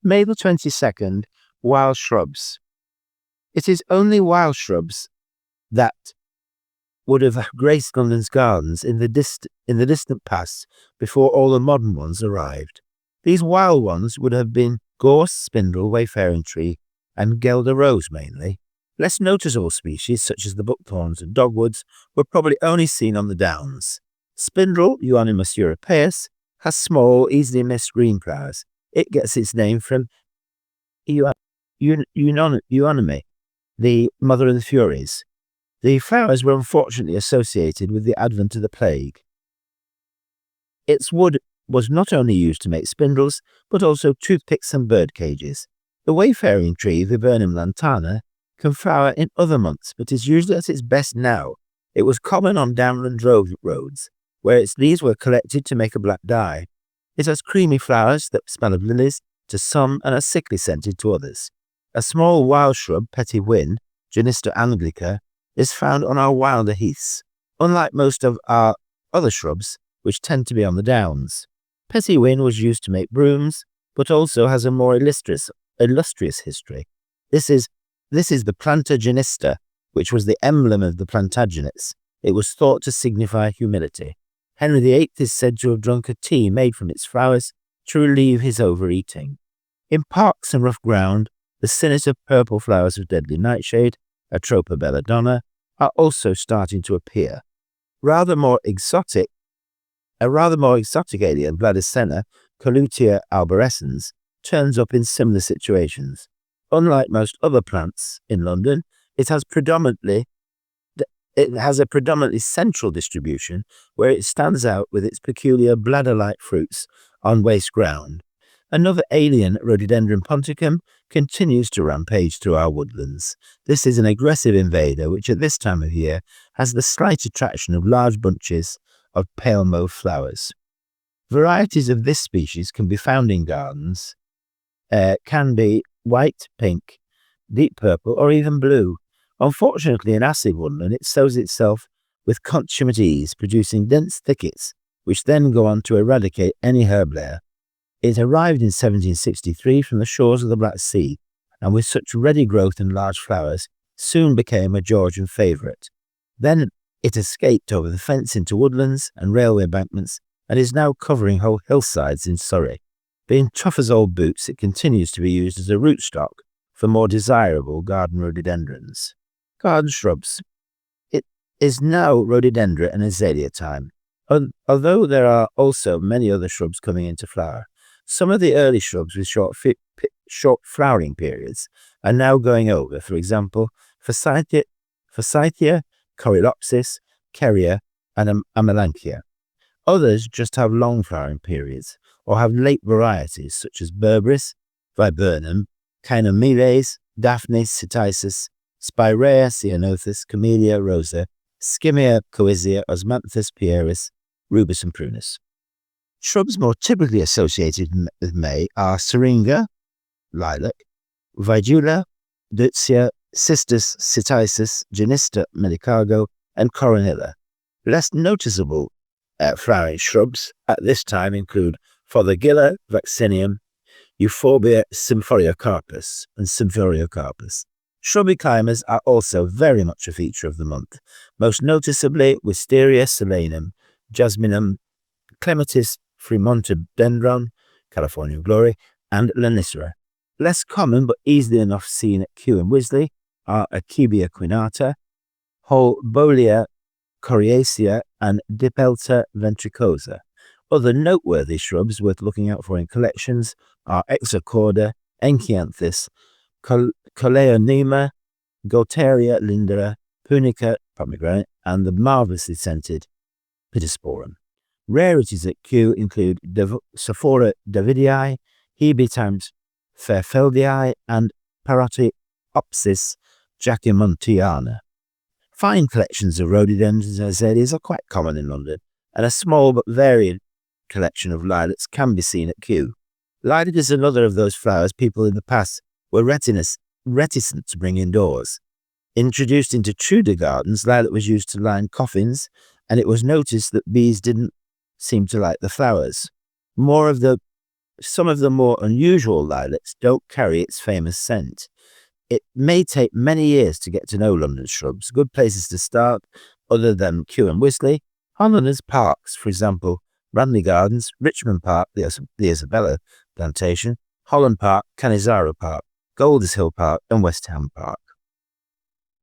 May the 22nd, wild shrubs. It is only wild shrubs that would have graced London's gardens in the distant past before all the modern ones arrived. These wild ones would have been gorse, spindle, wayfaring tree, and guelder rose mainly. Less noticeable species, such as the buckthorns and dogwoods, were probably only seen on the downs. Spindle, Euonymus europaeus, has small, easily missed green flowers. It gets its name from Euonyme, the mother of the Furies. The flowers were unfortunately associated with the advent of the plague. Its wood was not only used to make spindles, but also toothpicks and bird cages. The wayfaring tree, Viburnum lantana, can flower in other months, but is usually at its best now. It was common on downland roads, where its leaves were collected to make a black dye. It has creamy flowers that smell of lilies to some and are sickly scented to others. A small wild shrub, petit whin, Genista anglica, is found on our wilder heaths, unlike most of our other shrubs, which tend to be on the downs. Petit whin was used to make brooms, but also has a more illustrious history. This is the Plantagenista, which was the emblem of the Plantagenets. It was thought to signify humility. Henry VIII is said to have drunk a tea made from its flowers to relieve his overeating. In parks and rough ground, the sinister purple flowers of deadly nightshade, Atropa belladonna, are also starting to appear. A rather more exotic alien, Bladessenna, Colutia arborescens, turns up in similar situations. Unlike most other plants in London, it has a predominantly central distribution, where it stands out with its peculiar bladder-like fruits on waste ground. Another alien, Rhododendron ponticum, continues to rampage through our woodlands. This is an aggressive invader which at this time of year has the slight attraction of large bunches of pale mauve flowers. Varieties of this species can be found in gardens, can be white, pink, deep purple, or even blue. Unfortunately, in acid woodland, it sows itself with consummate ease, producing dense thickets, which then go on to eradicate any herb layer. It arrived in 1763 from the shores of the Black Sea, and with such ready growth and large flowers, soon became a Georgian favourite. Then it escaped over the fence into woodlands and railway embankments, and is now covering whole hillsides in Surrey. Being tough as old boots, it continues to be used as a rootstock for more desirable garden rhododendrons. Garden shrubs. It is now rhododendron and azalea time, although there are also many other shrubs coming into flower. Some of the early shrubs with short flowering periods are now going over. For example, Forsythia, Coreopsis, Keria, and Amelanchia. Others just have long flowering periods, or have late varieties such as Berberis, Viburnum, Caenomiles, Daphne siticis, Spirea ceanothus, Camellia rosa, Skimmia coisia, Osmanthus pieris, Rubus and Prunus. Shrubs more typically associated with May are Syringa, lilac, Vigula, Deutzia, Cistus siticis, Genista medicago, and Coronilla. Less noticeable flowering shrubs at this time include Fothergilla, Vaccinium, Euphorbia symphoriocarpus, and Symphoriocarpus. Shrubby climbers are also very much a feature of the month, most noticeably Wisteria solanum, Jasminum, Clematis fremontodendron, Californian glory, and Lanicera. Less common but easily enough seen at Kew and Wisley are Akebia quinata, Holbolia coriacea, and Dipelta ventricosa. Other noteworthy shrubs worth looking out for in collections are Exocorda, Enkianthus, Coleonema, Goteria lindera, Punica pomegranate, and the marvelously scented Pittosporum. Rarities at Kew include Sophora davidii, Hebe times Fairfeldii, and Parotiopsis jacimontiana. Fine collections of rhododendrons and azaleas are quite common in London, and a small but varied collection of lilacs can be seen at Kew. Lilac is another of those flowers people in the past were reticent to bring indoors. Introduced into Tudor gardens, lilac was used to line coffins, and it was noticed that bees didn't seem to like the flowers. More of the Some of the more unusual lilacs don't carry its famous scent. It may take many years to get to know London shrubs. Good places to start, other than Kew and Wisley, are London's parks, for example, Ranelagh Gardens, Richmond Park, the Isabella Plantation, Holland Park, Canizaro Park, Golders Hill Park, and West Ham Park.